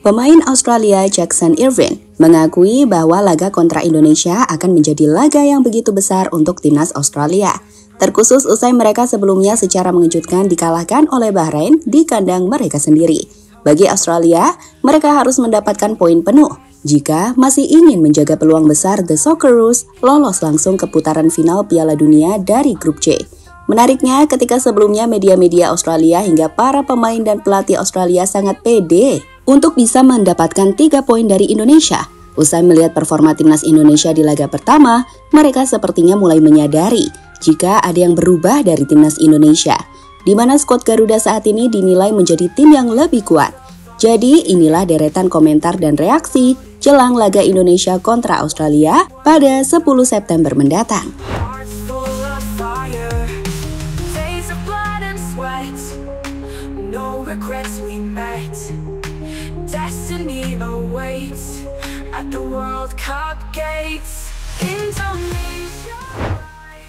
Pemain Australia Jackson Irvine mengakui bahwa laga kontra Indonesia akan menjadi laga yang begitu besar untuk timnas Australia. Terkhusus usai mereka sebelumnya secara mengejutkan dikalahkan oleh Bahrain di kandang mereka sendiri. Bagi Australia, mereka harus mendapatkan poin penuh jika masih ingin menjaga peluang besar The Socceroos lolos langsung ke putaran final Piala Dunia dari grup C. Menariknya, ketika sebelumnya media-media Australia hingga para pemain dan pelatih Australia sangat pede untuk bisa mendapatkan 3 poin dari Indonesia. Usai melihat performa timnas Indonesia di laga pertama, mereka sepertinya mulai menyadari jika ada yang berubah dari timnas Indonesia, di mana skuad Garuda saat ini dinilai menjadi tim yang lebih kuat. Jadi inilah deretan komentar dan reaksi jelang laga Indonesia kontra Australia pada 10 September mendatang.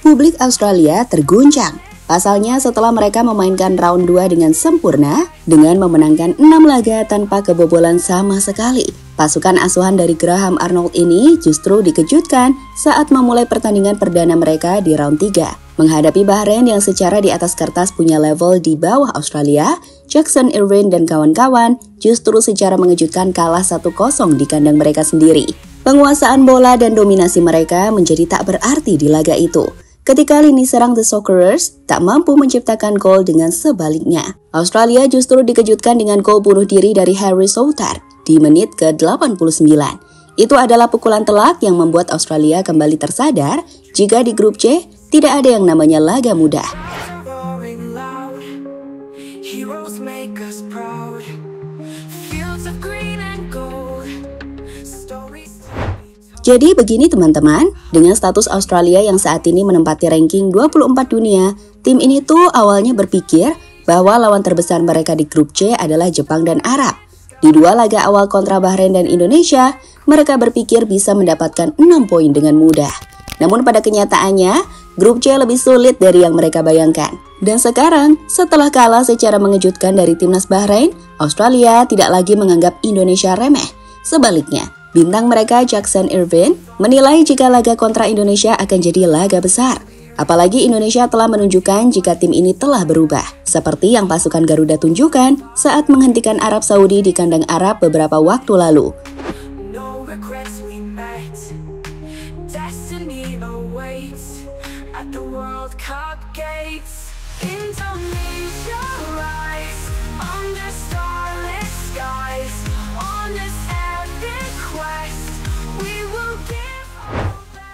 Publik Australia terguncang. Pasalnya setelah mereka memainkan round 2 dengan sempurna dengan memenangkan 6 laga tanpa kebobolan sama sekali. Pasukan asuhan dari Graham Arnold ini justru dikejutkan saat memulai pertandingan perdana mereka di round 3. Menghadapi Bahrain yang secara di atas kertas punya level di bawah Australia, Jackson Irvine dan kawan-kawan justru secara mengejutkan kalah 1-0 di kandang mereka sendiri. Penguasaan bola dan dominasi mereka menjadi tak berarti di laga itu. Ketika lini serang The Socceroos tak mampu menciptakan gol dengan sebaliknya. Australia justru dikejutkan dengan gol bunuh diri dari Harry Souttar di menit ke-89. Itu adalah pukulan telak yang membuat Australia kembali tersadar jika di grup C tidak ada yang namanya laga mudah. Jadi begini teman-teman, dengan status Australia yang saat ini menempati ranking 24 dunia, tim ini tuh awalnya berpikir bahwa lawan terbesar mereka di grup C adalah Jepang dan Arab. Di 2 laga awal kontra Bahrain dan Indonesia, mereka berpikir bisa mendapatkan 6 poin dengan mudah. Namun pada kenyataannya, grup C lebih sulit dari yang mereka bayangkan. Dan sekarang, setelah kalah secara mengejutkan dari timnas Bahrain, Australia tidak lagi menganggap Indonesia remeh. Sebaliknya, bintang mereka Jackson Irvine menilai jika laga kontra Indonesia akan jadi laga besar. Apalagi Indonesia telah menunjukkan jika tim ini telah berubah, seperti yang pasukan Garuda tunjukkan saat menghentikan Arab Saudi di kandang Arab beberapa waktu lalu.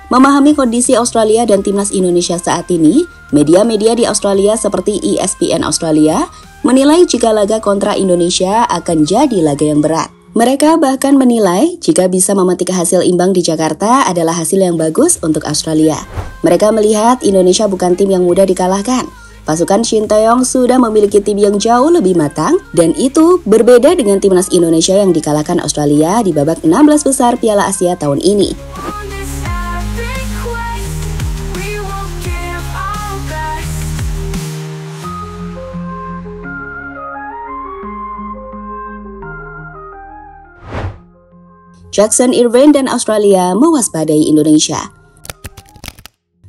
Memahami kondisi Australia dan timnas Indonesia saat ini, media-media di Australia seperti ESPN Australia menilai jika laga kontra Indonesia akan jadi laga yang berat. Mereka bahkan menilai jika bisa memetik hasil imbang di Jakarta adalah hasil yang bagus untuk Australia. Mereka melihat Indonesia bukan tim yang mudah dikalahkan. Pasukan Shin Tae-yong sudah memiliki tim yang jauh lebih matang dan itu berbeda dengan timnas Indonesia yang dikalahkan Australia di babak 16 besar Piala Asia tahun ini. Jackson Irvine dan Australia mewaspadai Indonesia.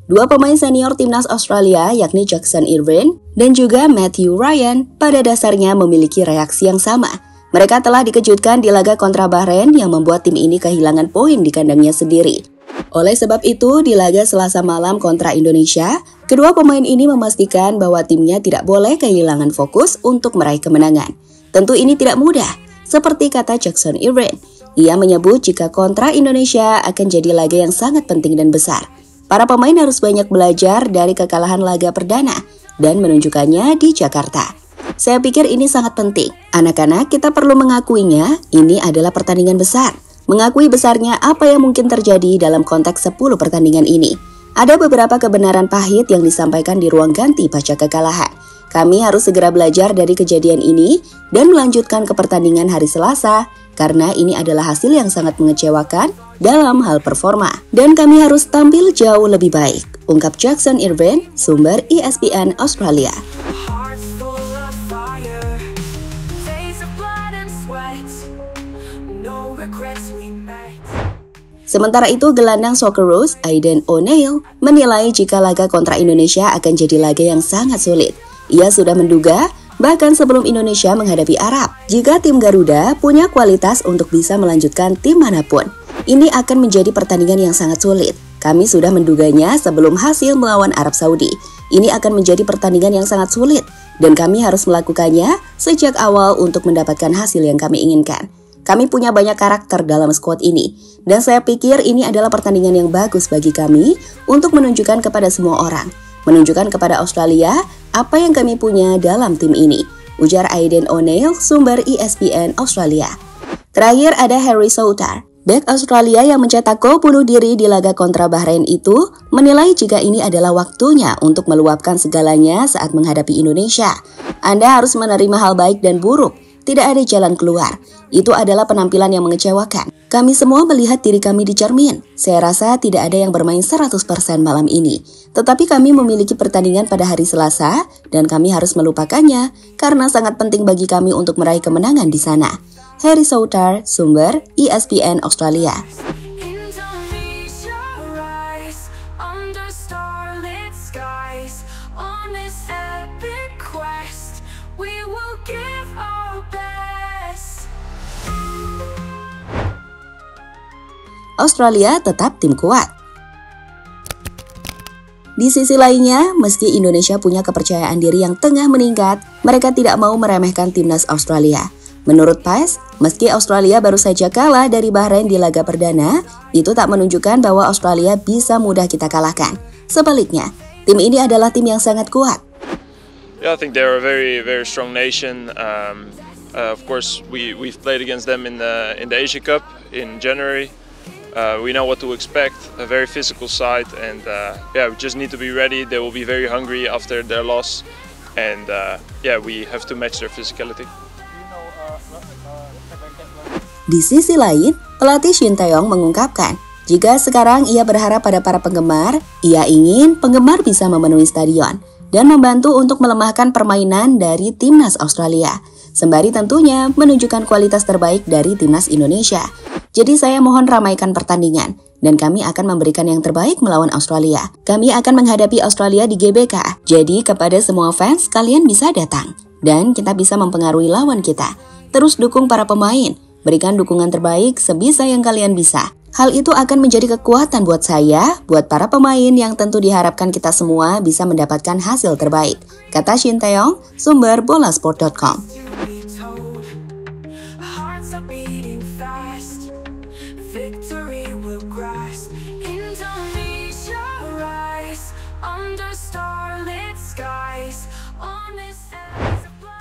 2 pemain senior timnas Australia yakni Jackson Irvine dan juga Matthew Ryan pada dasarnya memiliki reaksi yang sama. Mereka telah dikejutkan di laga kontra Bahrain yang membuat tim ini kehilangan poin di kandangnya sendiri. Oleh sebab itu, di laga Selasa malam kontra Indonesia, kedua pemain ini memastikan bahwa timnya tidak boleh kehilangan fokus untuk meraih kemenangan. Tentu ini tidak mudah, seperti kata Jackson Irvine. Ia menyebut jika kontra Indonesia akan jadi laga yang sangat penting dan besar. Para pemain harus banyak belajar dari kekalahan laga perdana dan menunjukkannya di Jakarta. Saya pikir ini sangat penting. Anak-anak kita perlu mengakuinya, ini adalah pertandingan besar. Mengakui besarnya apa yang mungkin terjadi dalam konteks 10 pertandingan ini. Ada beberapa kebenaran pahit yang disampaikan di ruang ganti pasca kekalahan. Kami harus segera belajar dari kejadian ini dan melanjutkan ke pertandingan hari Selasa, karena ini adalah hasil yang sangat mengecewakan dalam hal performa. Dan kami harus tampil jauh lebih baik, ungkap Jackson Irvine, sumber ESPN Australia. Sementara itu, gelandang Socceroos Aidan O'Neill menilai jika laga kontra Indonesia akan jadi laga yang sangat sulit. Ia sudah menduga, bahkan sebelum Indonesia menghadapi Arab, jika tim Garuda punya kualitas untuk bisa melanjutkan tim manapun. Ini akan menjadi pertandingan yang sangat sulit. Kami sudah menduganya sebelum hasil melawan Arab Saudi. Ini akan menjadi pertandingan yang sangat sulit, dan kami harus melakukannya sejak awal untuk mendapatkan hasil yang kami inginkan. Kami punya banyak karakter dalam skuad ini, dan saya pikir ini adalah pertandingan yang bagus bagi kami untuk menunjukkan kepada semua orang, menunjukkan kepada Australia apa yang kami punya dalam tim ini, ujar Aidan O'Neill, sumber ESPN Australia. Terakhir ada Harry Souttar, bek Australia yang mencetak gol bunuh diri di laga kontra Bahrain itu, menilai jika ini adalah waktunya untuk meluapkan segalanya saat menghadapi Indonesia. Anda harus menerima hal baik dan buruk. Tidak ada jalan keluar. Itu adalah penampilan yang mengecewakan. Kami semua melihat diri kami di cermin. Saya rasa tidak ada yang bermain 100% malam ini. Tetapi kami memiliki pertandingan pada hari Selasa dan kami harus melupakannya karena sangat penting bagi kami untuk meraih kemenangan di sana. Harry Souttar, sumber ESPN Australia. Australia tetap tim kuat. Di sisi lainnya, meski Indonesia punya kepercayaan diri yang tengah meningkat, mereka tidak mau meremehkan timnas Australia. Menurut PAS, meski Australia baru saja kalah dari Bahrain di laga perdana, itu tak menunjukkan bahwa Australia bisa mudah kita kalahkan. Sebaliknya, tim ini adalah tim yang sangat kuat. Yeah, I think they're a very strong nation. Of course, we've played against them in the Asia Cup in January. We know what to expect, a very physical side, and we just need to be ready. They will be very hungry after their loss, and we have to match their physicality. Di sisi lain, pelatih Shin Tae-yong mengungkapkan, jika sekarang ia berharap pada para penggemar, ia ingin penggemar bisa memenuhi stadion dan membantu untuk melemahkan permainan dari timnas Australia, sembari tentunya menunjukkan kualitas terbaik dari timnas Indonesia. Jadi saya mohon ramaikan pertandingan, dan kami akan memberikan yang terbaik melawan Australia. Kami akan menghadapi Australia di GBK, jadi kepada semua fans, kalian bisa datang. Dan kita bisa mempengaruhi lawan kita. Terus dukung para pemain, berikan dukungan terbaik sebisa yang kalian bisa. Hal itu akan menjadi kekuatan buat saya, buat para pemain yang tentu diharapkan kita semua bisa mendapatkan hasil terbaik, kata Shin Tae-yong, sumber bolasport.com.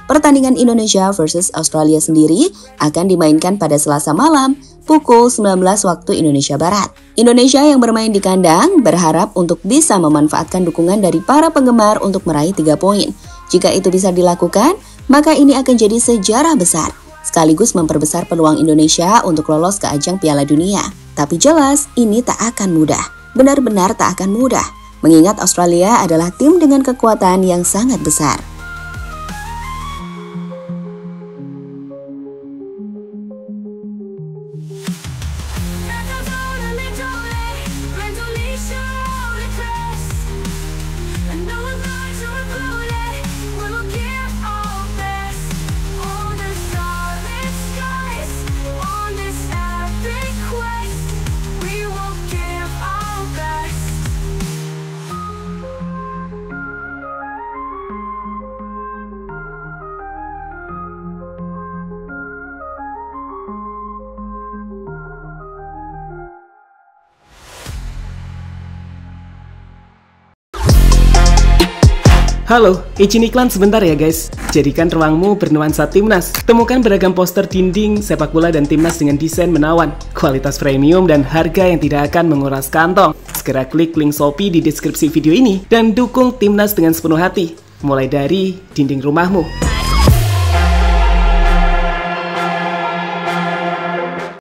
Pertandingan Indonesia versus Australia sendiri akan dimainkan pada Selasa malam pukul 19 waktu Indonesia Barat. Indonesia yang bermain di kandang berharap untuk bisa memanfaatkan dukungan dari para penggemar untuk meraih 3 poin. Jika itu bisa dilakukan, maka ini akan jadi sejarah besar, sekaligus memperbesar peluang Indonesia untuk lolos ke ajang Piala Dunia. Tapi jelas, ini tak akan mudah. Benar-benar tak akan mudah, mengingat Australia adalah tim dengan kekuatan yang sangat besar. Halo, izin iklan sebentar ya guys. Jadikan ruangmu bernuansa timnas. Temukan beragam poster dinding, sepak bola dan timnas dengan desain menawan, kualitas premium dan harga yang tidak akan menguras kantong. Segera klik link Shopee di deskripsi video ini dan dukung timnas dengan sepenuh hati. Mulai dari dinding rumahmu.